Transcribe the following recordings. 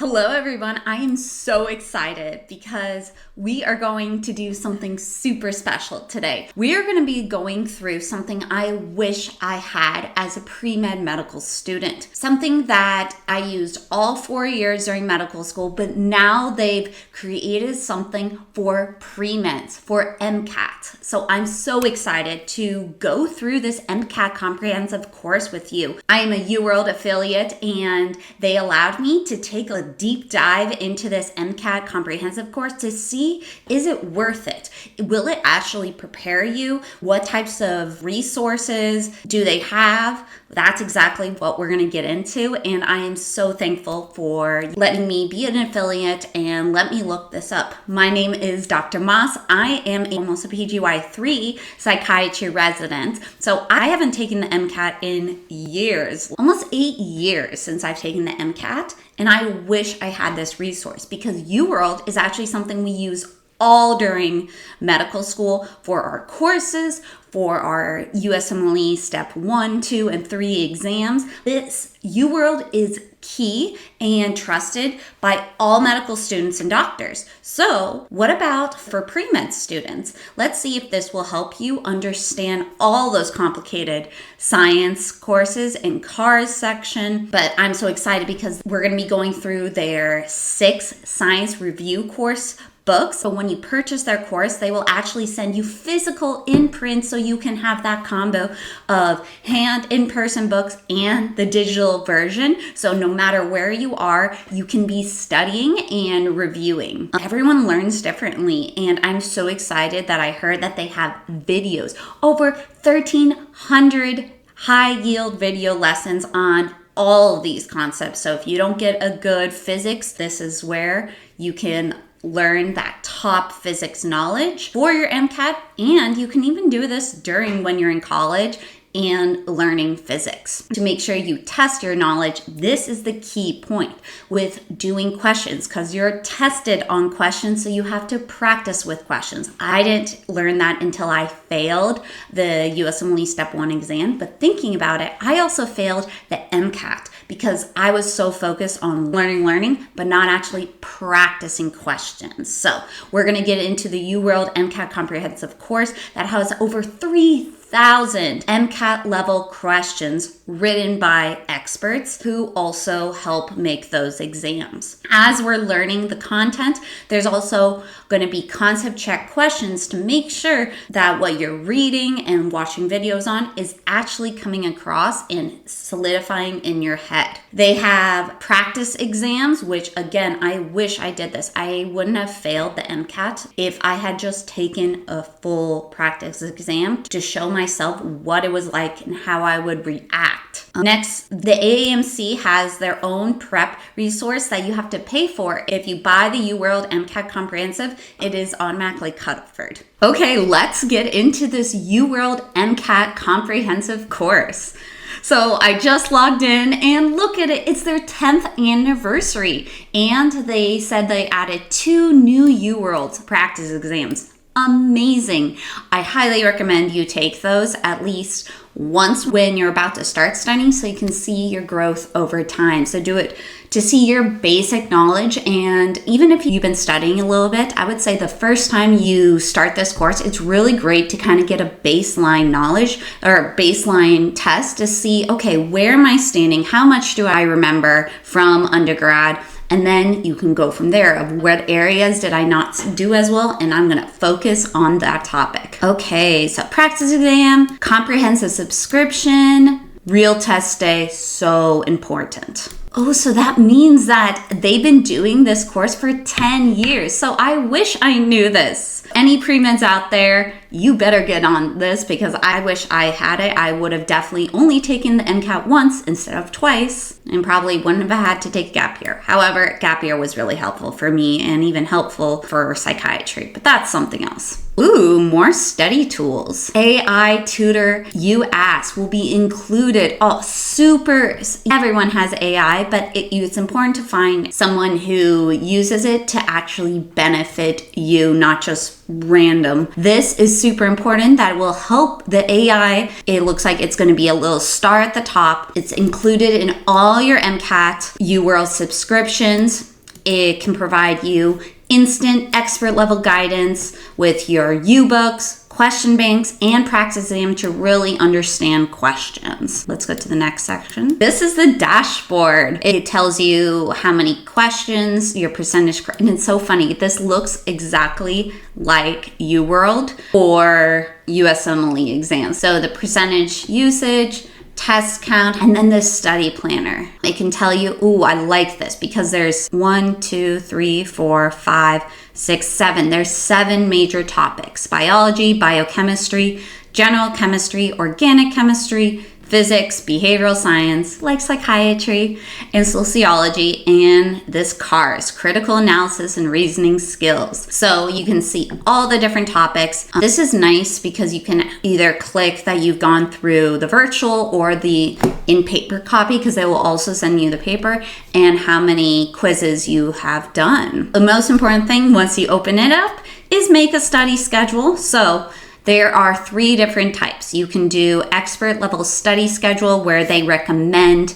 Hello everyone, I am so excited because we are going to do something super special today. We are going to be going through something I wish I had as a pre-med medical student. Something that I used all 4 years during medical school, but now they've created something for pre-meds, for MCAT. So I'm so excited to go through this MCAT comprehensive course with you. I am a UWorld affiliate and they allowed me to take a deep dive into this MCAT comprehensive course to see, is it worth it? Will it actually prepare you? What types of resources do they have? That's exactly what we're going to get into, and I am so thankful for letting me be an affiliate and let me look this up. My name is Dr. Moss. I am almost a PGY3 psychiatry resident, so I haven't taken the MCAT in years, almost 8 years since I've taken the MCAT, and I wish I had this resource because UWorld is actually something we use all during medical school for our courses, for our USMLE Step 1, 2, and 3 exams. This UWorld is key and trusted by all medical students and doctors. So what about for pre-med students? Let's see if this will help you understand all those complicated science courses and CARS section. But I'm so excited because we're going to be going through their 6 science review course books. So when you purchase their course, they will actually send you physical in-print so you can have that combo of in-person books and the digital version. So no matter where you are, you can be studying and reviewing. Everyone learns differently, and I'm so excited that I heard that they have videos, over 1,300 high-yield video lessons on all of these concepts. So if you don't get a good physics, this is where you can learn that top physics knowledge for your MCAT, and you can even do this during when you're in college and learning physics. To make sure you test your knowledge, this is the key point with doing questions because you're tested on questions, so you have to practice with questions. I didn't learn that until I failed the USMLE Step 1 exam, but thinking about it, I also failed the MCAT because I was so focused on learning, but not actually practicing questions. So we're gonna get into the UWorld MCAT comprehensive course that has over 3,000 MCAT level questions written by experts who also help make those exams. As we're learning the content, there's also going to be concept check questions to make sure that what you're reading and watching videos on is actually coming across and solidifying in your head. They have practice exams, which again, I wish I did this. I wouldn't have failed the MCAT if I had just taken a full practice exam to show myself what it was like and how I would react. Next, the AAMC has their own prep resource that you have to pay for. If you buy the UWorld MCAT Comprehensive, it is automatically covered. Okay, let's get into this UWorld MCAT Comprehensive course. So I just logged in and look at it, it's their 10th anniversary. And they said they added 2 new UWorld practice exams. Amazing. I highly recommend you take those at least once when you're about to start studying so you can see your growth over time. So do it to see your basic knowledge, and even if you've been studying a little bit, I would say the first time you start this course, it's really great to kind of get a baseline knowledge or baseline test to see, okay, where am I standing? How much do I remember from undergrad? And then you can go from there of what areas did I not do as well, and I'm gonna focus on that topic. Okay, so practice exam, comprehensive subscription, real test day, so important. Oh, so that means that they've been doing this course for 10 years. So I wish I knew this. Any pre-meds out there, you better get on this because I wish I had it. I would have definitely only taken the MCAT once instead of twice and probably wouldn't have had to take a gap year. However, gap year was really helpful for me and even helpful for psychiatry, but that's something else. Ooh, more study tools. AI Tutor You Ask will be included. Oh, super. Everyone has AI, but it's important to find someone who uses it to actually benefit you, not just random. This is super important. That will help the AI. It looks like it's going to be a little star at the top. It's included in all your MCAT UWorld subscriptions. It can provide you instant expert level guidance with your UBooks, question banks, and practice exam to really understand questions. Let's go to the next section. This is the dashboard. It tells you how many questions, your percentage, and it's so funny. This looks exactly like UWorld or USMLE exams. So the percentage usage, test count, and then this study planner. It can tell you, ooh, I like this because there's 1, 2, 3, 4, 5, 6, 7. There's 7 major topics: biology, biochemistry, general chemistry, organic chemistry, physics, behavioral science, like psychiatry, and sociology, and this CARS, critical analysis and reasoning skills. So you can see all the different topics. This is nice because you can either click that you've gone through the virtual or the in-paper copy, because they will also send you the paper and how many quizzes you have done. The most important thing once you open it up is make a study schedule. So there are 3 different types. You can do expert level study schedule where they recommend.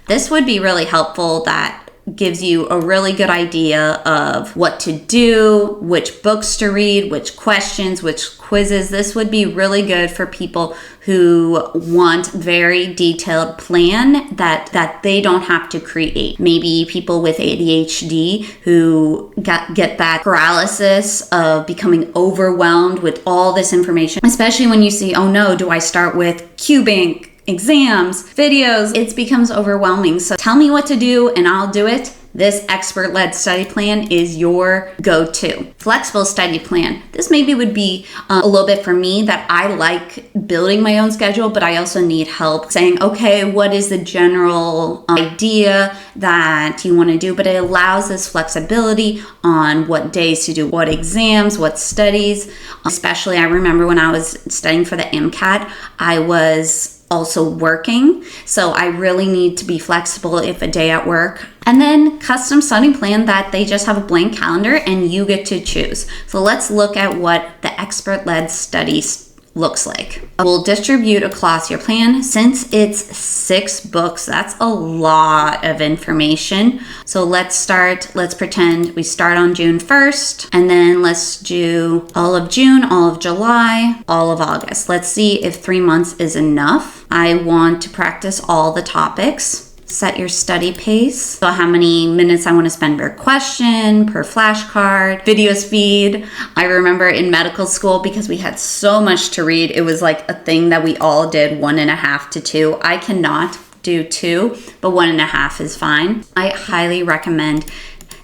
This would be really helpful. That gives you a really good idea of what to do, which books to read, which questions, which quizzes. This would be really good for people who want very detailed plan that they don't have to create. Maybe people with ADHD who get that paralysis of becoming overwhelmed with all this information, especially when you see, oh no, do I start with QBank, exams, videos? It becomes overwhelming. So tell me what to do and I'll do it. This expert-led study plan is your go-to. Flexible study plan. This maybe would be a little bit for me, that I like building my own schedule, but I also need help saying, okay, what is the general idea that you want to do? But it allows this flexibility on what days to do what exams, what studies. Especially, I remember when I was studying for the MCAT, I was also working. So I really need to be flexible if a day at work. And then custom study plan that they just have a blank calendar and you get to choose. So let's look at what the expert-led studies looks like. We'll distribute across your plan. Since it's 6 books, that's a lot of information. So let's pretend we start on June 1st, and then let's do all of June, all of July, all of August. Let's see if 3 months is enough. I want to practice all the topics. Set your study pace. So how many minutes I want to spend per question, per flashcard, video speed. I remember in medical school, because we had so much to read, it was like a thing that we all did 1.5 to 2. I cannot do 2, but 1.5 is fine. I highly recommend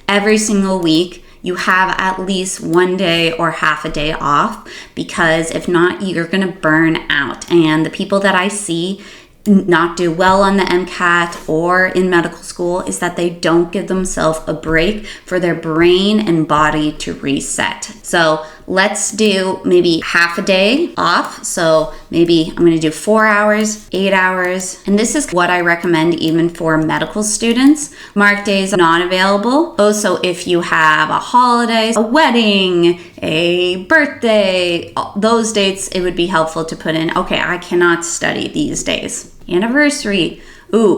every single week you have at least 1 day or half a day off, because if not, you're going to burn out. And the people that I see not do well on the MCAT or in medical school is that they don't give themselves a break for their brain and body to reset. So let's do maybe half a day off. So maybe I'm going to do 4 hours, 8 hours. And this is what I recommend even for medical students. Mark days are not available. Also, if you have a holiday, a wedding, a birthday, those dates, it would be helpful to put in, okay, I cannot study these days. Anniversary,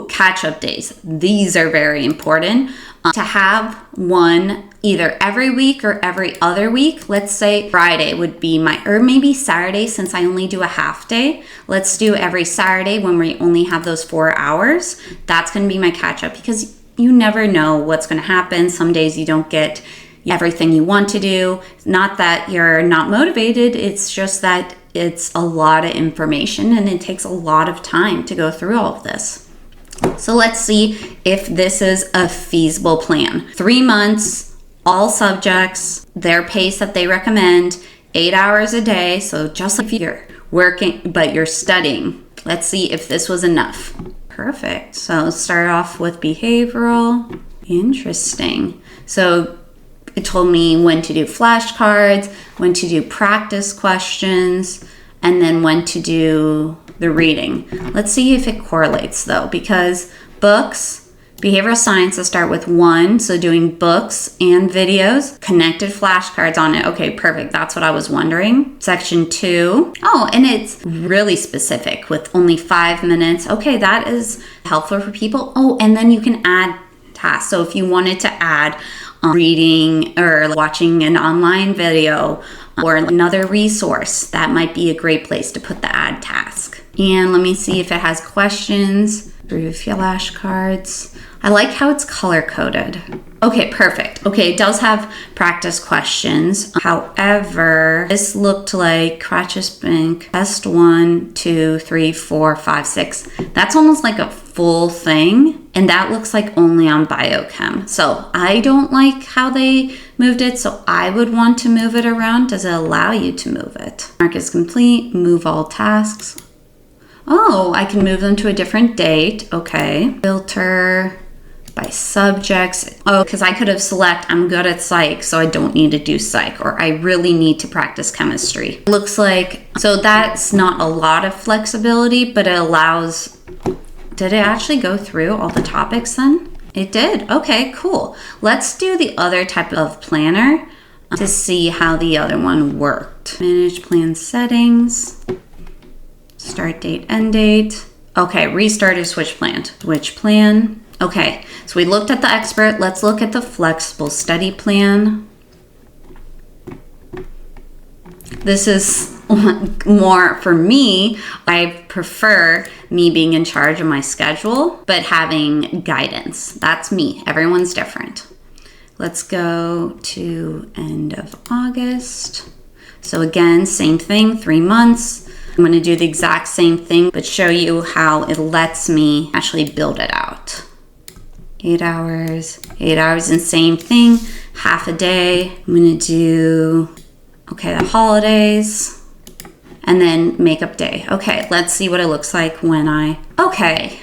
catch-up days. These are very important. To have one either every week or every other week. Let's say Friday would be or maybe Saturday, since I only do a half day. Let's do every Saturday when we only have those 4 hours. That's going to be my catch-up, because you never know what's going to happen. Some days you don't get everything you want to do. Not that you're not motivated, it's just that it's a lot of information and it takes a lot of time to go through all of this. So let's see if this is a feasible plan. 3 months, all subjects, their pace that they recommend, 8 hours a day. So just like you're working, but you're studying. Let's see if this was enough. Perfect. So let's start off with behavioral. Interesting. So it told me when to do flashcards, when to do practice questions, and then when to do the reading. Let's see if it correlates though, because books, behavioral sciences start with 1, so doing books and videos, connected flashcards on it. Okay, perfect. That's what I was wondering. Section 2. Oh, and it's really specific with only 5 minutes. Okay, that is helpful for people. Oh, and then you can add task. So if you wanted to add reading or watching an online video or another resource, that might be a great place to put the add task. And let me see if it has questions through flashcards. I like how it's color coded. Okay, perfect. Okay, it does have practice questions. However, this looked like QBank test 1, 2, 3, 4, 5, 6. That's almost like a full thing. And that looks like only on biochem. So I don't like how they moved it. So I would want to move it around. Does it allow you to move it? Mark is complete, move all tasks. Oh, I can move them to a different date. Okay. Filter by subjects. Oh, because I could have select, I'm good at psych, so I don't need to do psych, or I really need to practice chemistry. Looks like, so that's not a lot of flexibility, but it allows, did it actually go through all the topics then? It did. Okay, cool. Let's do the other type of planner to see how the other one worked. Manage plan settings. Start date, end date. Okay, restart or switch plan. Switch plan. Okay, so we looked at the expert. Let's look at the flexible study plan. This is more for me. I prefer me being in charge of my schedule, but having guidance. That's me. Everyone's different. Let's go to end of August. So again, same thing, 3 months. I'm going to do the exact same thing, but show you how it lets me actually build it out. 8 hours, and same thing, half a day. I'm going to do, okay, the holidays, and then makeup day. Okay, let's see what it looks like when okay.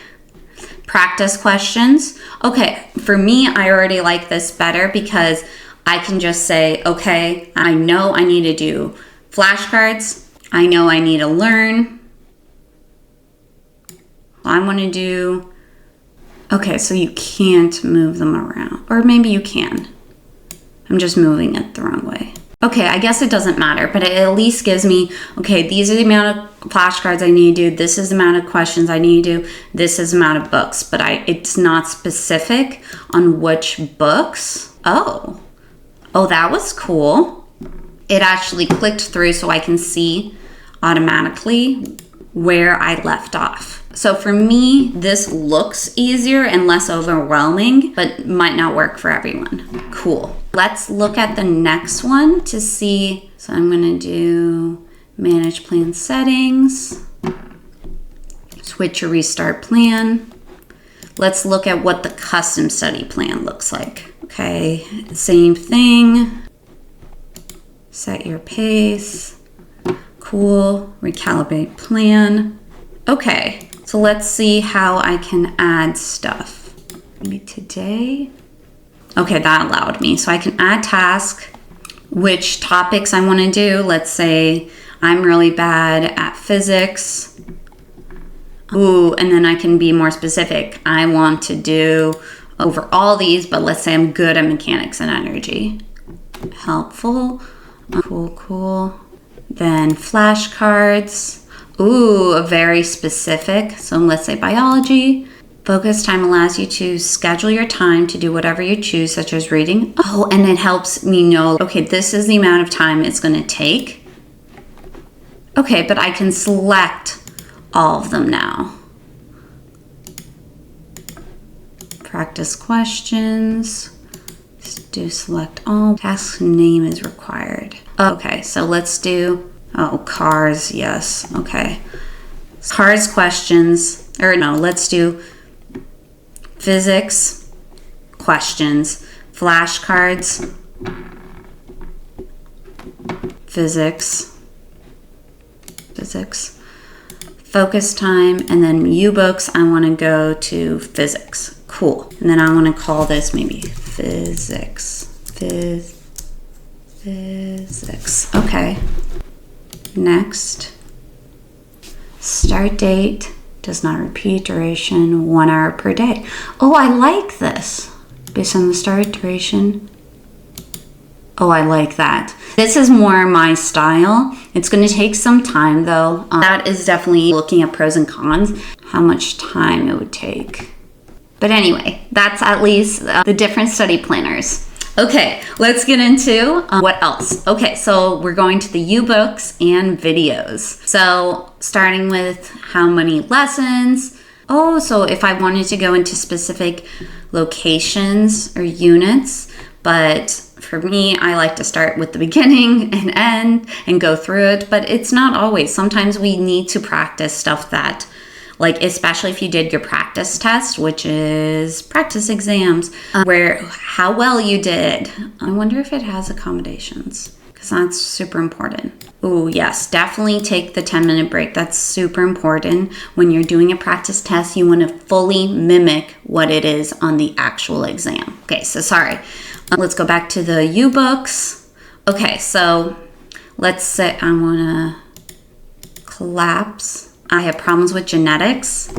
Practice questions. Okay, for me, I already like this better because I can just say, okay, I know I need to do flashcards. I know I need to learn. I want to do, okay, so you can't move them around. Or maybe you can. I'm just moving it the wrong way. Okay, I guess it doesn't matter, but it at least gives me, okay, these are the amount of flashcards I need to do. This is the amount of questions I need to do. This is the amount of books, but it's not specific on which books. Oh, that was cool. It actually clicked through so I can see automatically where I left off. So for me, this looks easier and less overwhelming, but might not work for everyone. Cool. Let's look at the next one to see. So I'm going to do manage plan settings, switch or restart plan. Let's look at what the custom study plan looks like. Okay, same thing. Set your pace. Cool. Recalibrate plan. Okay, so let's see how I can add stuff. Maybe today. Okay, that allowed me. So I can add task, which topics I want to do. Let's say I'm really bad at physics. Ooh, and then I can be more specific. I want to do over all these, but let's say I'm good at mechanics and energy. Helpful. Cool. Then flashcards. Ooh, very specific. So let's say biology. Focus time allows you to schedule your time to do whatever you choose, such as reading. Oh, and it helps me know, okay, this is the amount of time it's going to take. Okay, but I can select all of them now. Practice questions. Do select all. Task name is required. Okay, so let's do, cars, yes, okay. Cars questions, or no, let's do physics questions, flashcards, physics, focus time, and then UBooks, I want to go to physics. Cool. And then I want to call this maybe physics. Physics. Okay. Next. Start date. Does not repeat. Duration 1 hour per day. Oh, I like this. Based on the start duration. Oh, I like that. This is more my style. It's going to take some time though. That is definitely looking at pros and cons. How much time it would take. But anyway, that's at least the different study planners. Okay, let's get into what else. Okay, so we're going to the UBooks and videos. So starting with how many lessons. Oh, so if I wanted to go into specific locations or units, but for me, I like to start with the beginning and end and go through it, but it's not always. Sometimes we need to practice stuff that, like, especially if you did your practice test, which is practice exams, where how well you did. I wonder if it has accommodations, because that's super important. Oh, yes, definitely take the 10-minute break. That's super important. When you're doing a practice test, you want to fully mimic what it is on the actual exam. Okay, so sorry. Let's go back to the UBooks. Okay, so let's say I want to collapse. I have problems with genetics.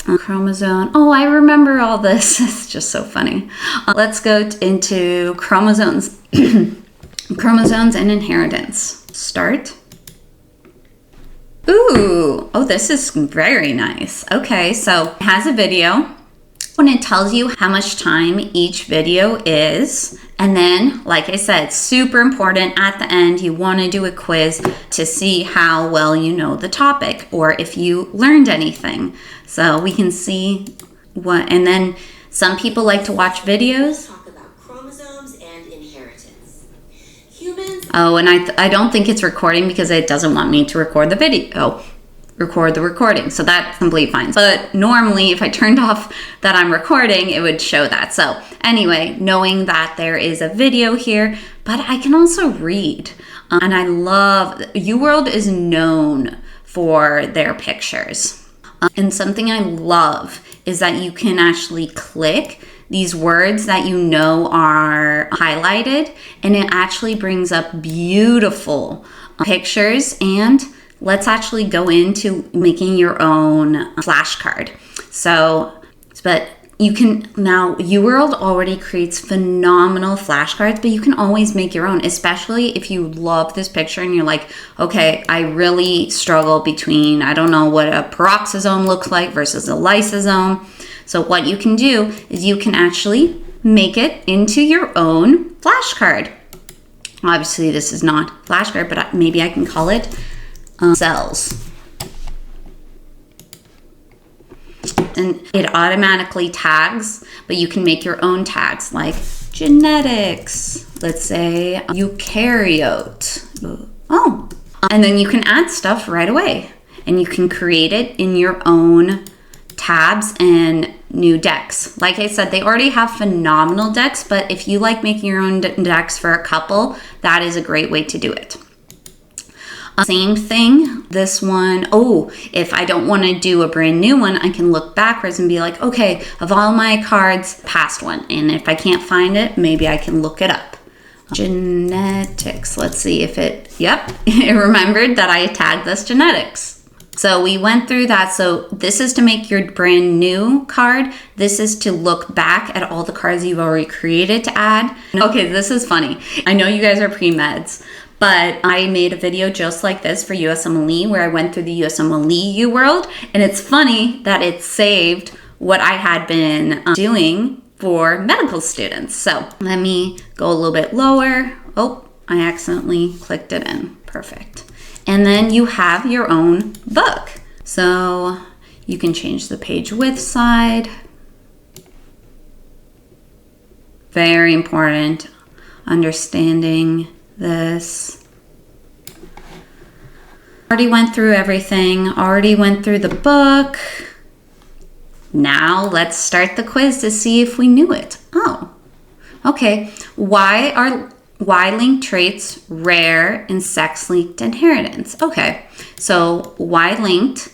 Chromosome. Oh, I remember all this. It's just so funny. Let's go into chromosomes. Chromosomes and inheritance. Start. Ooh, oh, this is very nice. Okay, so it has a video. When it tells you how much time each video is. And then, like I said, super important at the end, you want to do a quiz to see how well you know the topic or if you learned anything. So we can see what, and then some people like to watch videos. Talk about chromosomes and inheritance. Humans. Oh, and I don't think it's recording because it doesn't want me to record the video. Record the recording, so that's completely fine. But normally if I turned off that I'm recording, it would show that. So anyway, knowing that there is a video here, but I can also read. And I love, UWorld is known for their pictures. And something I love is that you can actually click these words that you know are highlighted, and it actually brings up beautiful pictures. And let's actually go into making your own flashcard. So, but you can, now UWorld already creates phenomenal flashcards, but you can always make your own, especially if you love this picture and you're like, okay, I really struggle between, I don't know what a peroxisome looks like versus a lysosome. So what you can do is you can actually make it into your own flashcard. Obviously this is not flashcard, but maybe I can call it cells. And it automatically tags, but you can make your own tags like genetics, let's say eukaryote. Oh, and then you can add stuff right away and you can create it in your own tabs and new decks. Like I said, they already have phenomenal decks, but if you like making your own decks for a couple, that is a great way to do it. Same thing, this one, oh, if I don't want to do a brand new one, I can look backwards and be like, okay, of all my cards, past one. And if I can't find it, maybe I can look it up. Genetics, let's see if it, yep, it remembered that I tagged this genetics. So we went through that. So this is to make your brand new card. This is to look back at all the cards you've already created to add. Okay, this is funny. I know you guys are pre-meds, but I made a video just like this for USMLE where I went through the USMLE UWorld, and it's funny that it saved what I had been doing for medical students. So let me go a little bit lower. Oh, I accidentally clicked it in. Perfect. And then you have your own book. So you can change the page width side. Very important, understanding this. Already went through everything, already went through the book. Now let's start the quiz to see if we knew it. Oh, okay. Why are Y-linked traits rare in sex-linked inheritance? Okay, so Y-linked,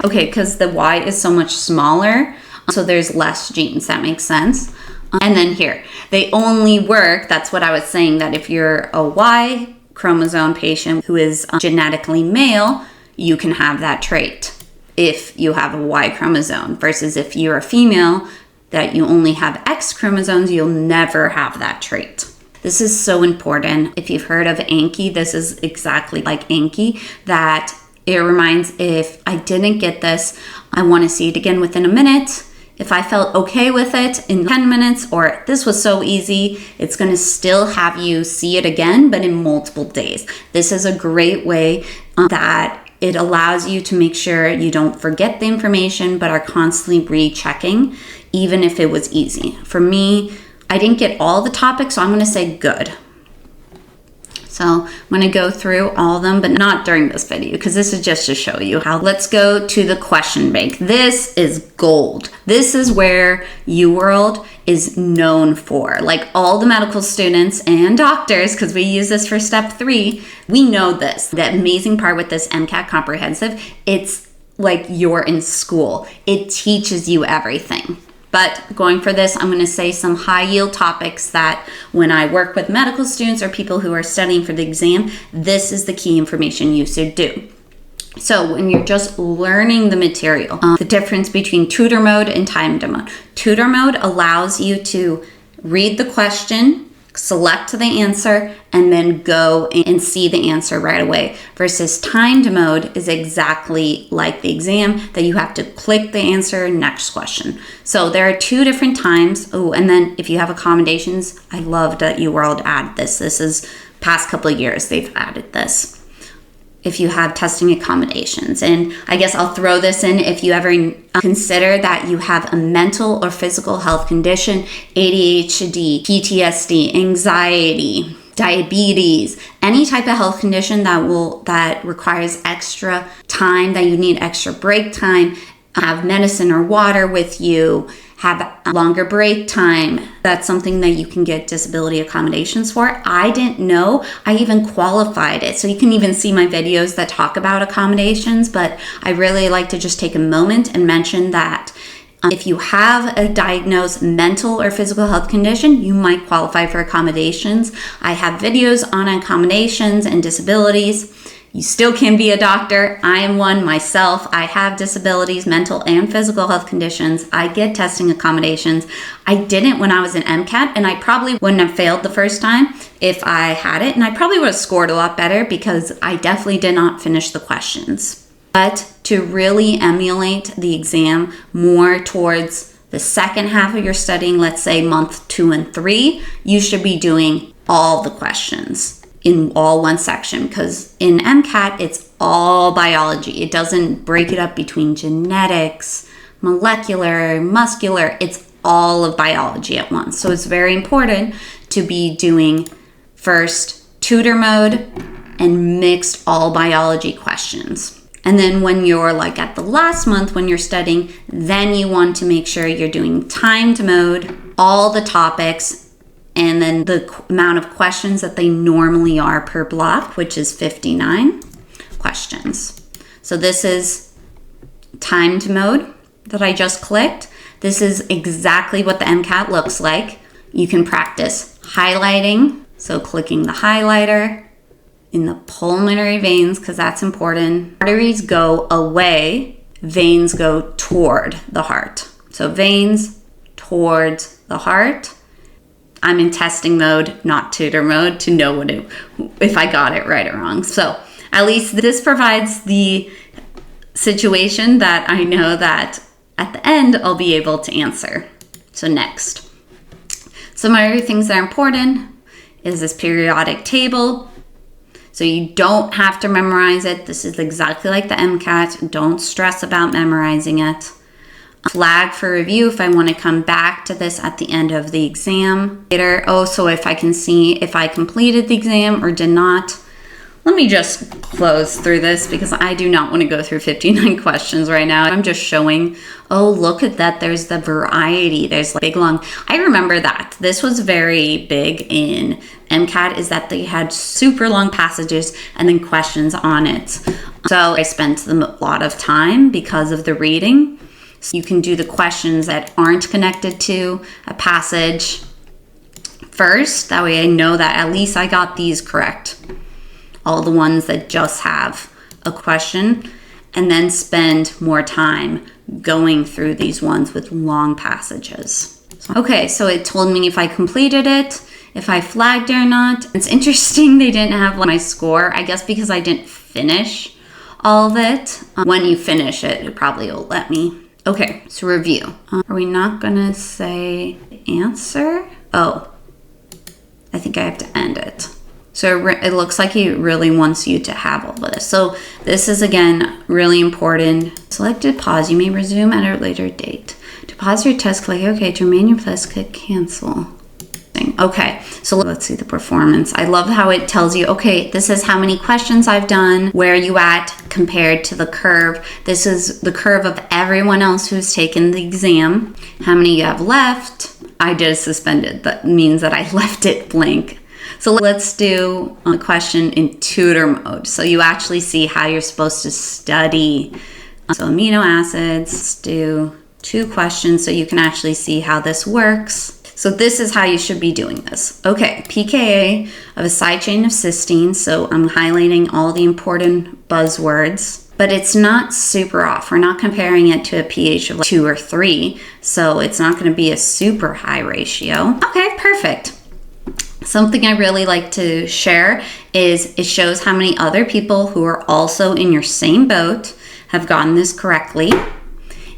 okay, because the Y is so much smaller, so there's less genes, that makes sense. And then here, they only work, that's what I was saying, that if you're a Y chromosome patient who is genetically male, you can have that trait if you have a Y chromosome, versus if you're a female that you only have X chromosomes, you'll never have that trait. This is so important. If you've heard of Anki, this is exactly like Anki, that it reminds, if I didn't get this, I want to see it again within a minute. If I felt okay with it in 10 minutes, or this was so easy, it's going to still have you see it again, but in multiple days. This is a great way that it allows you to make sure you don't forget the information, but are constantly rechecking, even if it was easy. For me, I didn't get all the topics, so I'm going to say good. So I'm going to go through all of them, but not during this video, because this is just to show you how. Let's go to the question bank. This is gold. This is where UWorld is known for. Like all the medical students and doctors, because we use this for step 3, we know this. The amazing part with this MCAT comprehensive, it's like you're in school. It teaches you everything. But going for this, I'm going to say some high yield topics that when I work with medical students or people who are studying for the exam, this is the key information you should do. So when you're just learning the material, the difference between tutor mode and timed mode. Tutor mode allows you to read the question, select the answer, and then go and see the answer right away. Versus timed mode is exactly like the exam that you have to click the answer, next question. So there are 2 different times. Oh, and then if you have accommodations, I love that UWorld added this. This is past couple of years they've added this. If you have testing accommodations. And I guess I'll throw this in if you ever consider that you have a mental or physical health condition, ADHD, PTSD, anxiety, diabetes, any type of health condition that requires extra time, that you need extra break time, have medicine or water with you, have longer break time. That's something that you can get disability accommodations for. I didn't know I even qualified it. So you can even see my videos that talk about accommodations, but I really like to just take a moment and mention that if you have a diagnosed mental or physical health condition, you might qualify for accommodations. I have videos on accommodations and disabilities. You still can be a doctor. I am one myself. I have disabilities, mental and physical health conditions. I get testing accommodations. I didn't when I was in MCAT, and I probably wouldn't have failed the first time if I had it, and I probably would have scored a lot better because I definitely did not finish the questions. But to really emulate the exam more towards the second half of your studying, let's say month 2 and 3, you should be doing all the questions in all one section, because in MCAT, it's all biology. It doesn't break it up between genetics, molecular, muscular. It's all of biology at once. So it's very important to be doing first tutor mode and mixed all biology questions. And then when you're like at the last month when you're studying, then you want to make sure you're doing timed mode, all the topics, and then the amount of questions that they normally are per block, which is 59 questions. So this is timed mode that I just clicked. This is exactly what the MCAT looks like. You can practice highlighting, so clicking the highlighter in the pulmonary veins, because that's important. Arteries go away, veins go toward the heart. So veins towards the heart. I'm in testing mode, not tutor mode, to know if I got it right or wrong. So at least this provides the situation that I know that at the end I'll be able to answer. So next. Some other things that are important is this periodic table. So you don't have to memorize it. This is exactly like the MCAT. Don't stress about memorizing it. Flag for review if I want to come back to this at the end of the exam later. Oh, so if I can see if I completed the exam or did not. Let me just close through this because I do not want to go through 59 questions right now. I'm just showing, oh, look at that. There's the variety. There's like big, long. I remember that. This was very big in MCAT, is that they had super long passages and then questions on it. So I spent a lot of time because of the reading. So you can do the questions that aren't connected to a passage first. That way I know that at least I got these correct. All the ones that just have a question, and then spend more time going through these ones with long passages. Okay, so it told me if I completed it, if I flagged it or not. It's interesting they didn't have my score, I guess because I didn't finish all of it. When you finish it, it probably will let me. Okay, so review. Are we not gonna say answer? Oh, I think I have to end it. So it looks like he really wants you to have all of this. So this is, again, really important. Select to pause. You may resume at a later date. To pause your test, click OK. To remain your test, click cancel. Okay, so let's see the performance. I love how it tells you, okay, this is how many questions I've done, where are you at compared to the curve. This is the curve of everyone else who's taken the exam. How many you have left. I did suspended. That means that I left it blank. So let's do a question in tutor mode. So you actually see how you're supposed to study. So amino acids, let's do 2 questions so you can actually see how this works. So this is how you should be doing this. Okay, pKa of a side chain of cysteine. So I'm highlighting all the important buzzwords, but it's not super off. We're not comparing it to a pH of 2 or 3. So it's not going to be a super high ratio. Okay, perfect. Something I really like to share is it shows how many other people who are also in your same boat have gotten this correctly.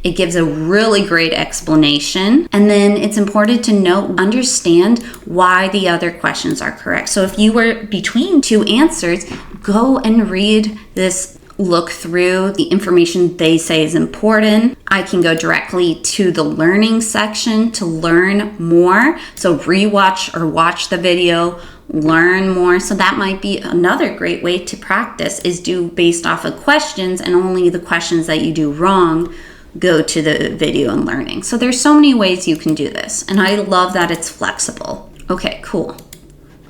It gives a really great explanation. And then it's important to understand why the other questions are correct. So if you were between 2 answers, go and read this. Look through the information they say is important. I can go directly to the learning section to learn more. So rewatch or watch the video, learn more. So that might be another great way to practice, is do based off of questions, and only the questions that you do wrong go to the video and learning. So there's so many ways you can do this, and I love that it's flexible. Okay, cool.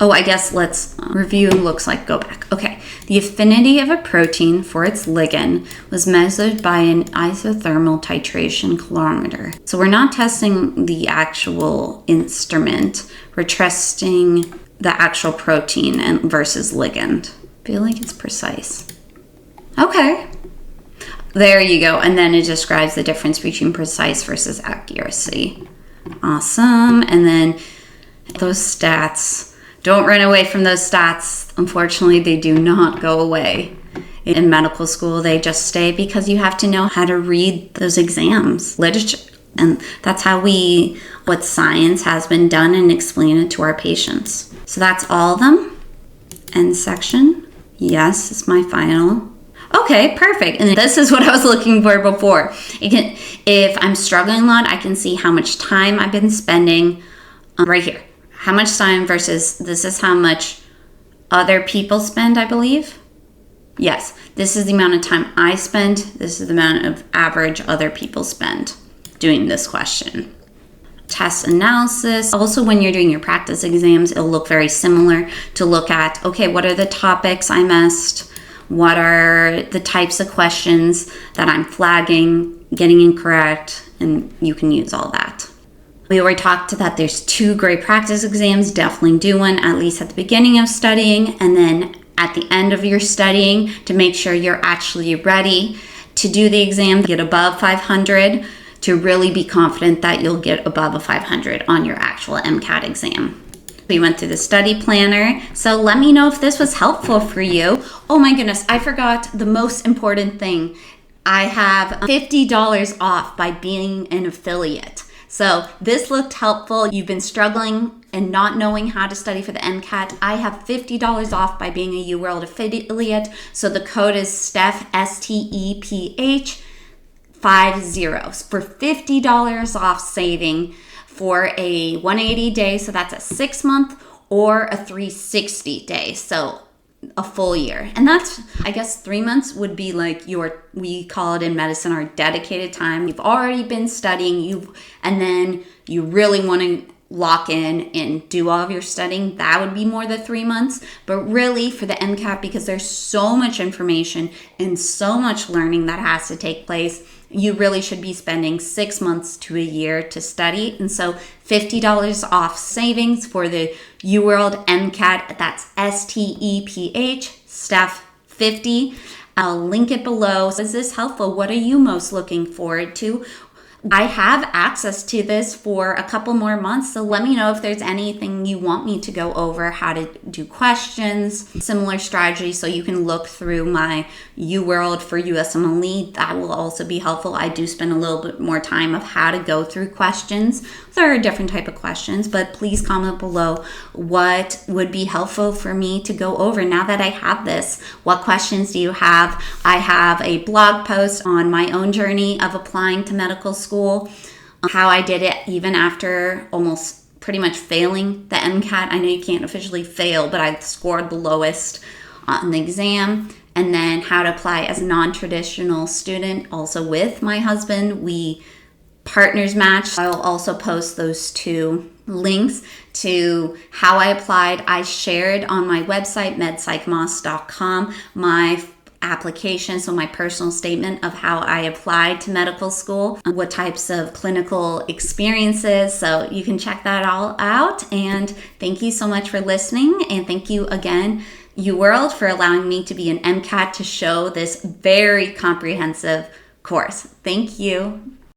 Oh, I guess let's review. Looks like go back. Okay. The affinity of a protein for its ligand was measured by an isothermal titration calorimeter. So we're not testing the actual instrument. We're testing the actual protein and versus ligand. I feel like it's precise. Okay. There you go. And then it describes the difference between precise versus accuracy. Awesome. And then those stats. Don't run away from those stats. Unfortunately, they do not go away. In medical school, they just stay because you have to know how to read those exams, literature. And that's how what science has been done, and explain it to our patients. So that's all of them. End section. Yes, it's my final. Okay, perfect. And this is what I was looking for before. If I'm struggling a lot, I can see how much time I've been spending right here. How much time versus this is how much other people spend, I believe. Yes, this is the amount of time I spend. This is the amount of average other people spend doing this question. Test analysis. Also, when you're doing your practice exams, it'll look very similar to look at, okay, what are the topics I missed? What are the types of questions that I'm flagging, getting incorrect, and you can use all that. We already talked that there's 2 great practice exams. Definitely do one at least at the beginning of studying, and then at the end of your studying to make sure you're actually ready to do the exam, get above 500, to really be confident that you'll get above a 500 on your actual MCAT exam. We went through the study planner. So let me know if this was helpful for you. Oh my goodness, I forgot the most important thing. I have $50 off by being an affiliate. So this looked helpful. You've been struggling and not knowing how to study for the MCAT. I have $50 off by being a UWorld affiliate. So the code is STEPH, STEPH 50 for $50 off saving for a 180 day. So that's a 6-month or a 360 day. So a full year. And that's, I guess 3 months would be like we call it in medicine, our dedicated time. You've already been studying, and then you really want to lock in and do all of your studying. That would be more than 3 months. But really for the MCAT, because there's so much information and so much learning that has to take place, you really should be spending 6 months to a year to study. And so $50 off savings for the UWorld MCAT, that's STEPH, STEPH 50. I'll link it below. Is this helpful? What are you most looking forward to? I have access to this for a couple more months, so let me know if there's anything you want me to go over, how to do questions, similar strategies, so you can look through my UWorld for USMLE. That will also be helpful. I do spend a little bit more time of how to go through questions. There are different type of questions, but please comment below what would be helpful for me to go over now that I have this. What questions do you have? I have a blog post on my own journey of applying to medical school, how I did it even after almost pretty much failing the MCAT. I know you can't officially fail, but I scored the lowest on the exam. And then how to apply as a non-traditional student. Also with my husband, we partners match. I'll also post those two links to how I applied. I shared on my website, medpsychmoss.com, my application, so my personal statement of how I applied to medical school, what types of clinical experiences. So you can check that all out. And thank you so much for listening. And thank you again, UWorld, for allowing me to be an MCAT to show this very comprehensive course. Thank you.